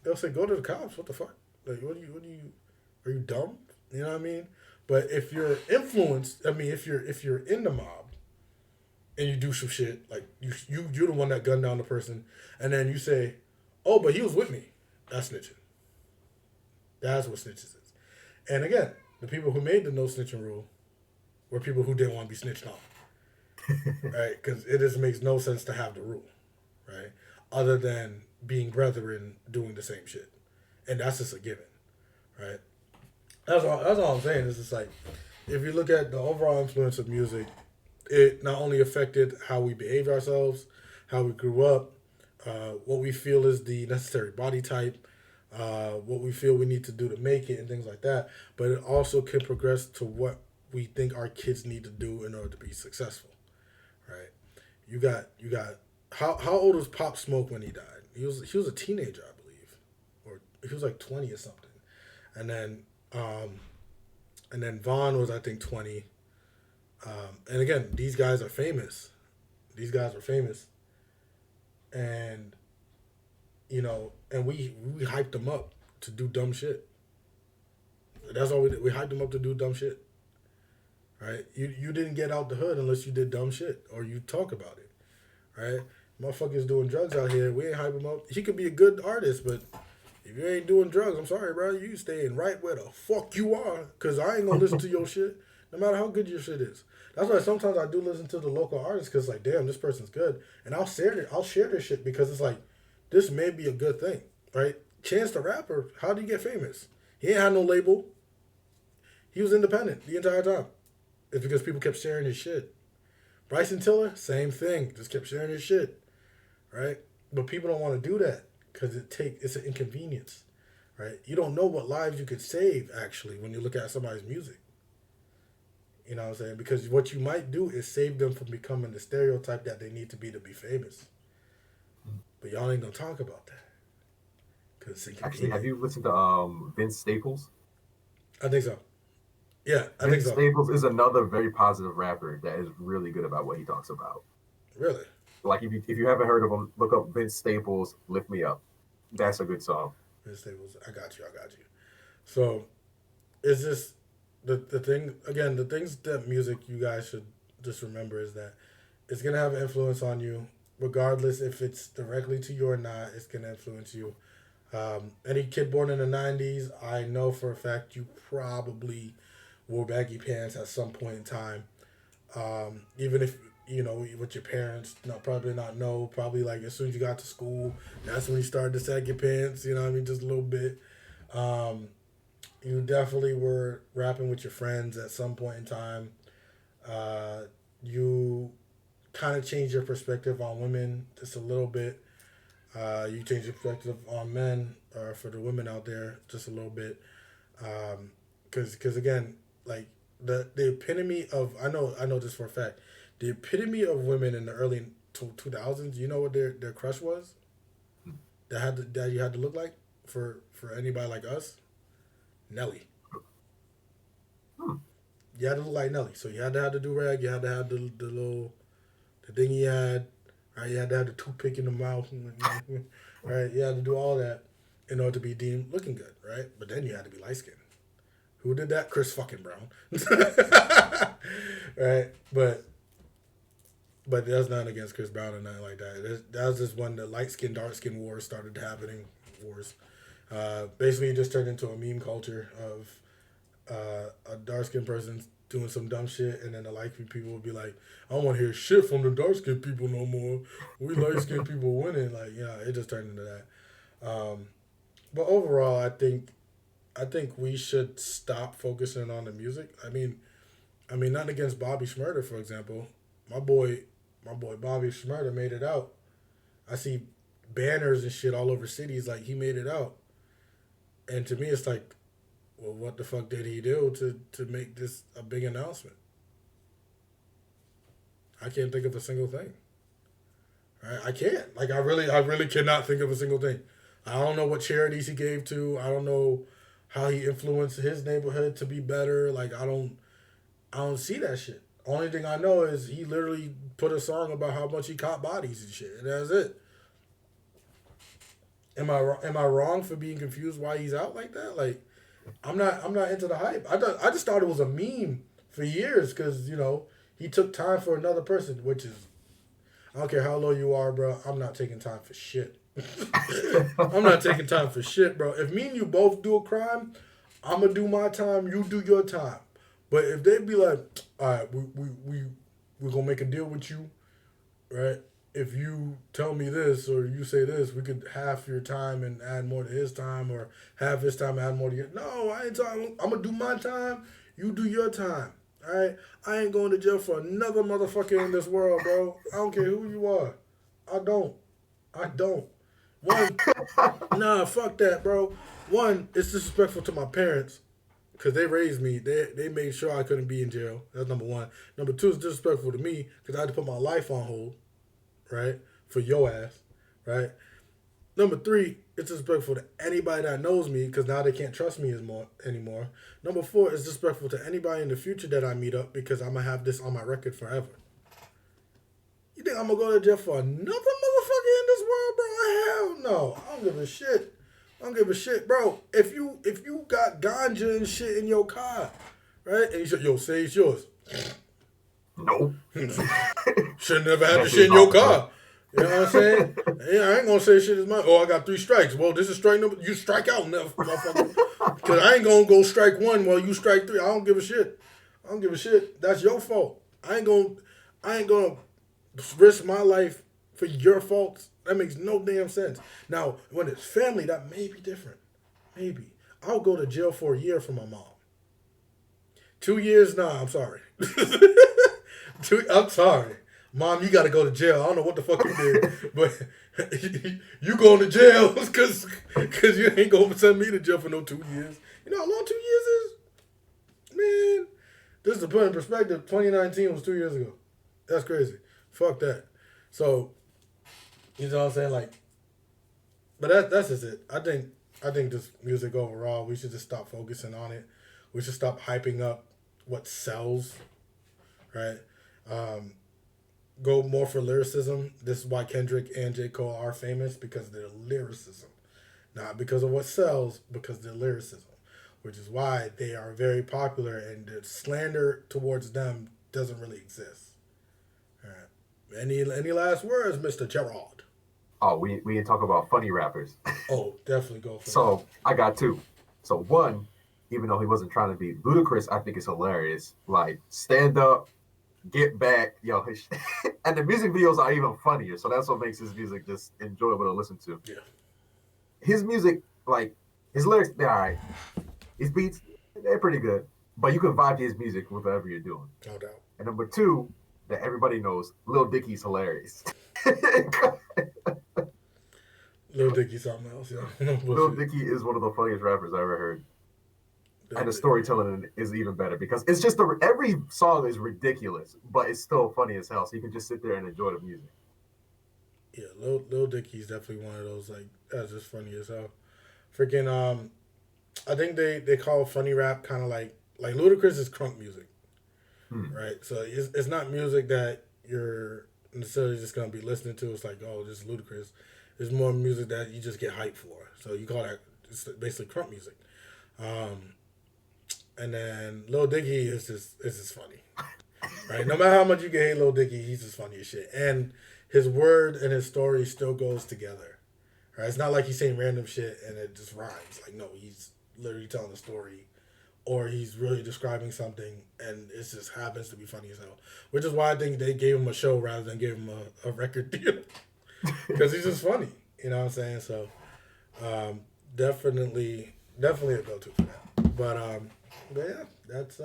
they'll say, "Go to the cops." What the fuck? Like what do you are you dumb? You know what I mean? But if you're influenced, I mean, if you're in the mob and you do some shit like you're the one that gunned down the person, and then you say, "Oh, but he was with me," that's snitching. That's what snitches is. And again, the people who made the no snitching rule were people who didn't want to be snitched on, right? Because it just makes no sense to have the rule, right? Other than being brethren doing the same shit, and that's just a given, right? That's all I'm saying. Is just like if you look at the overall influence of music, it not only affected how we behave ourselves, how we grew up, what we feel is the necessary body type, what we feel we need to do to make it, and things like that. But it also can progress to what we think our kids need to do in order to be successful, right? You got how old was Pop Smoke when he died? He was a teenager, I believe, or he was like 20 or something, and then um, and then Vaughn was I think 20. And again, these guys are famous. These guys are famous, and and we hyped them up to do dumb shit. That's all we did. We hyped them up to do dumb shit, right? You didn't get out the hood unless you did dumb shit or you talk about it, right? Motherfuckers doing drugs out here. We ain't hype him up. He could be a good artist, but if you ain't doing drugs, I'm sorry, bro. You staying right where the fuck you are, cause I ain't gonna listen to your shit, no matter how good your shit is. That's why sometimes I do listen to the local artists, cause like, damn, this person's good, and I'll share their shit because it's like, this may be a good thing, right? Chance the Rapper, how did he get famous? He ain't had no label. He was independent the entire time. It's because people kept sharing his shit. Bryson Tiller, same thing, just kept sharing his shit, right? But people don't want to do that because it's an inconvenience, right? You don't know what lives you could save actually when you look at somebody's music. You know what I'm saying? Because what you might do is save them from becoming the stereotype that they need to be famous. But y'all ain't gonna talk about that because it's Actually, have inconvenient. you listened to Vince Staples? I think so. Yeah, I think Vince so. Staples is another very positive rapper that is really good about what he talks about. Really. Like if you haven't heard of him, look up Vince Staples, "Lift Me Up." That's a good song. Vince Staples, I got you. I got you. So it's just the thing again. The things that music you guys should just remember is that it's gonna have an influence on you, regardless if it's directly to you or not. It's gonna influence you. Any kid born in the '90s, I know for a fact you probably wore baggy pants at some point in time. Even if with your parents, not probably not know. Probably like as soon as you got to school, that's when you started to sag your pants. You know what I mean, just a little bit. Um, you definitely were rapping with your friends at some point in time. Uh, you kind of changed your perspective on women just a little bit. You changed your perspective on men, or for the women out there, just a little bit. Because again, like the epitome of I know this for a fact. The epitome of women in the early 2000s. You know what their crush was that you had to look like for anybody like us. Nelly. Hmm. You had to look like Nelly. So you had to have the do rag. You had to have the little the thing he had. Right, you had to have the toothpick in the mouth. Right, you had to do all that in order to be deemed looking good. Right, but then you had to be light skinned. Who did that? Chris fucking Brown. Right, but that's not against Chris Brown or nothing like that. That was just when the light skin, dark skin wars started happening. Wars. Basically, it just turned into a meme culture of a dark skinned person doing some dumb shit, and then the light skinned people would be like, "I don't want to hear shit from the dark skinned people no more. We light skinned people winning." Like, yeah, it just turned into that. But overall, I think we should stop focusing on the music. I mean, not against Bobby Schmurder, for example. My boy, my boy Bobby Schmurder made it out. I see banners and shit all over cities. Like, he made it out. And to me, it's like, well, what the fuck did he do to make this a big announcement? I can't think of a single thing. Right? I can't. Like, I really cannot think of a single thing. I don't know what charities he gave to. I don't know how he influenced his neighborhood to be better. Like, I don't see that shit. Only thing I know is he literally put a song about how much he caught bodies and shit, and that's it. Am I wrong for being confused why he's out like that? Like, I'm not into the hype. I just thought it was a meme for years because he took time for another person, which is, I don't care how low you are, bro. I'm not taking time for shit. I'm not taking time for shit, bro. If me and you both do a crime, I'm gonna do my time. You do your time. But if they be like, all right, we're gonna make a deal with you, right? If you tell me this or you say this, we could half your time and add more to his time, or half his time and add more to your. No, I ain't talking. I'm gonna do my time. You do your time. All right. I ain't going to jail for another motherfucker in this world, bro. I don't care who you are. I don't. I don't. One, nah, fuck that, bro. One, it's disrespectful to my parents because they raised me. They made sure I couldn't be in jail. That's number one. Number two, it's disrespectful to me because I had to put my life on hold, right, for your ass, right. Number three, it's disrespectful to anybody that knows me because now they can't trust me anymore. Number four, it's disrespectful to anybody in the future that I meet up because I'm gonna have this on my record forever. You think I'm gonna go to jail for another motherfucker in this world, bro? Hell no. I don't give a shit. I don't give a shit, bro. If you got ganja and shit in your car, right? And you said, yo, say it's yours. Nope. Shouldn't never have the shit in your car. You know what I'm saying? Yeah, I ain't gonna say shit is mine. Oh, I got 3 strikes. Well, this is strike number. You strike out, motherfucker. Because I ain't gonna go strike 1 while you strike 3. I don't give a shit. I don't give a shit. That's your fault. I ain't gonna risk my life for your faults. That makes no damn sense. Now, when it's family, that may be different. Maybe. I'll go to jail for a year for my mom. 2 years? Nah, I'm sorry. I'm sorry. Mom, you gotta go to jail. I don't know what the fuck you did, but you going to jail because you ain't gonna send me to jail for no 2 years. You know how long 2 years is? Man, this is to put in perspective. 2019 was 2 years ago. That's crazy. Fuck that. So, you know what I'm saying? Like, but that's just it. I think just music overall, we should just stop focusing on it. We should stop hyping up what sells, right? Go more for lyricism. This is why Kendrick and J. Cole are famous, because of their lyricism. Not because of what sells, because of their lyricism. Which is why they are very popular, and the slander towards them doesn't really exist. All right. Any last words, Mr. Gerard? Oh, we didn't talk about funny rappers. Oh, definitely go for So that. I got 2. So one, even though he wasn't trying to be ludicrous, I think it's hilarious. Like, stand up, get back, yo. And the music videos are even funnier. So that's what makes his music just enjoyable to listen to. Yeah. His music, like, his lyrics, they're all right. His beats, they're pretty good. But you can vibe to his music with whatever you're doing. No doubt. And number 2, that everybody knows, Lil Dicky's hilarious. Lil Dicky something else, yeah. Lil Dicky is one of the funniest rappers I ever heard. And the storytelling is even better because it's just every song is ridiculous, but it's still funny as hell. So you can just sit there and enjoy the music. Yeah, Lil Dicky's definitely one of those, like, that's just funny as hell. Freaking, I think they call funny rap kind of like Ludacris is crunk music, right? So it's not music that you're necessarily just gonna be listening to. It's like, oh, this is Ludacris. It's more music that you just get hyped for. So you call that, it's basically crunk music. And then Lil Dicky is just funny, right? No matter how much you can hate Lil Dicky, he's just funny as shit. And his word and his story still goes together, right? It's not like he's saying random shit and it just rhymes. Like, no, he's literally telling a story, or he's really describing something, and it just happens to be funny as hell. Which is why I think they gave him a show rather than give him a record deal, because he's just funny. You know what I'm saying? So definitely a go-to for that. But yeah, that's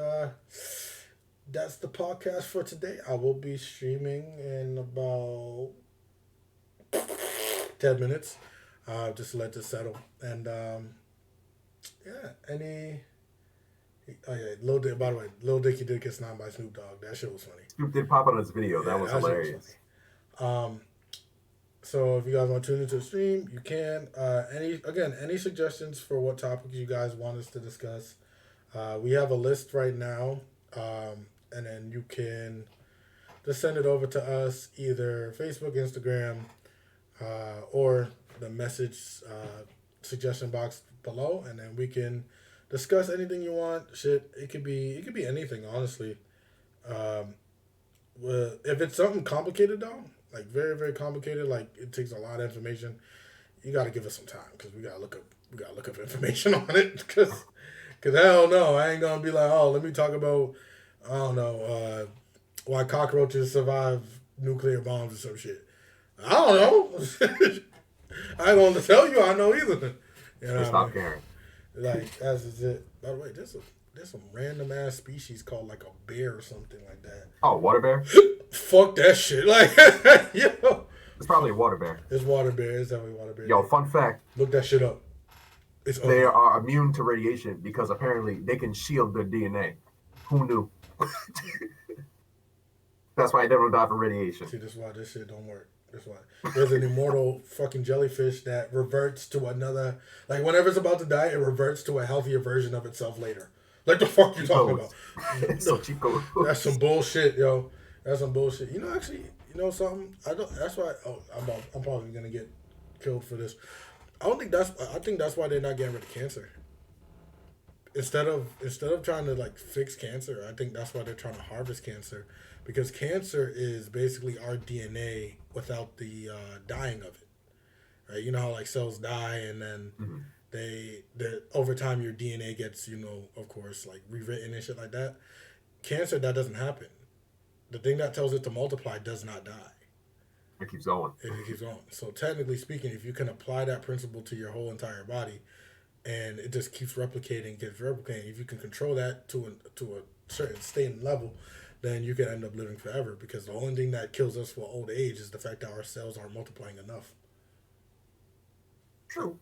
the podcast for today. I will be streaming in about 10 minutes, just to let this settle. And any. Oh yeah, by the way, Lil Dicky did get sniped by Snoop Dogg. That shit was funny. Snoop did pop out in this video. Yeah, That was hilarious. Was so if you guys want to tune into the stream, you can. Any suggestions for what topics you guys want us to discuss? We have a list right now, and then you can just send it over to us, either Facebook, Instagram, or the message suggestion box below, and then we can discuss anything you want. Shit, it could be anything, honestly. If it's something complicated though, like very very complicated, like it takes a lot of information, you got to give us some time because we gotta look up information on it because hell no, I ain't gonna be like, oh, let me talk about, I don't know, why cockroaches survive nuclear bombs or some shit. I don't know. I ain't gonna tell you I know either. You know, stop caring. Like that's just it. By the way, there's some random ass species called like a bear or something like that. Oh, water bear? Fuck that shit. Like, yo. It's probably a water bear. It's water bear. It's definitely water bear. Yo, fun fact. Look that shit up. They are immune to radiation because apparently they can shield their DNA. Who knew? That's why they never die from radiation. See, that's why this shit don't work. That's why. There's an immortal fucking jellyfish that reverts to another. Like, whenever it's about to die, it reverts to a healthier version of itself later. Like, the fuck you talking about? So Chico. That's some bullshit, yo. That's some bullshit. You know, actually, you know something? That's why. Oh, I'm probably gonna get killed for this. I think that's why they're not getting rid of cancer. Instead of trying to like fix cancer, I think that's why they're trying to harvest cancer, because cancer is basically our DNA without the dying of it, right? You know how like cells die and then they over time your DNA gets, you know, of course, like rewritten and shit like that. Cancer, that doesn't happen. The thing that tells it to multiply does not die. It keeps going. It keeps going. So technically speaking, if you can apply that principle to your whole entire body, and it just keeps replicating, if you can control that to a certain state and level, then you can end up living forever. Because the only thing that kills us for old age is the fact that our cells aren't multiplying enough. True.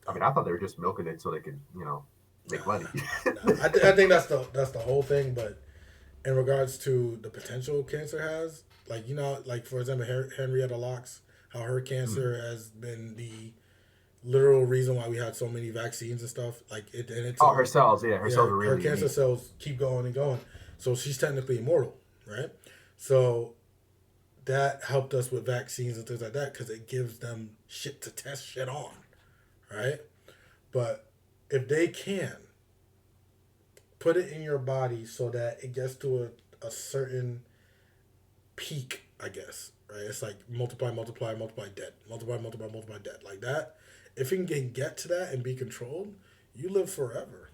I mean, I thought they were just milking it so they could, you know, make money. I think that's the whole thing. But in regards to the potential cancer has, like, you know, like for example, Henrietta Lacks, how her cancer has been the literal reason why we had so many vaccines and stuff. Like her cells, her cells are really her cancer cells keep going and going. So she's technically immortal, right? So that helped us with vaccines and things like that because it gives them shit to test shit on, right? But if they can put it in your body so that it gets to a certain peak, I guess, right? It's like multiply, dead, multiply, dead, like that. If you can get to that and be controlled, you live forever.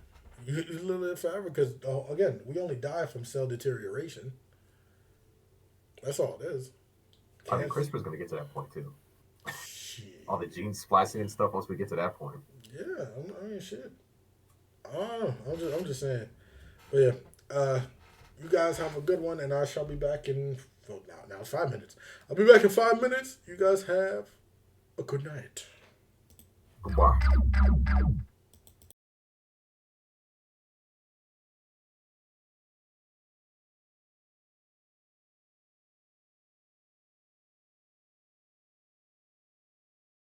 You live forever because, again, we only die from cell deterioration. That's all it is. I mean, CRISPR's going to get to that point, too. Shit. All the gene splicing and stuff once we get to that point. Yeah, I mean, shit. I don't know. I'm just saying. But yeah, you guys have a good one, and I shall be back in, well, now it's 5 minutes. I'll be back in 5 minutes. You guys have a good night. Goodbye.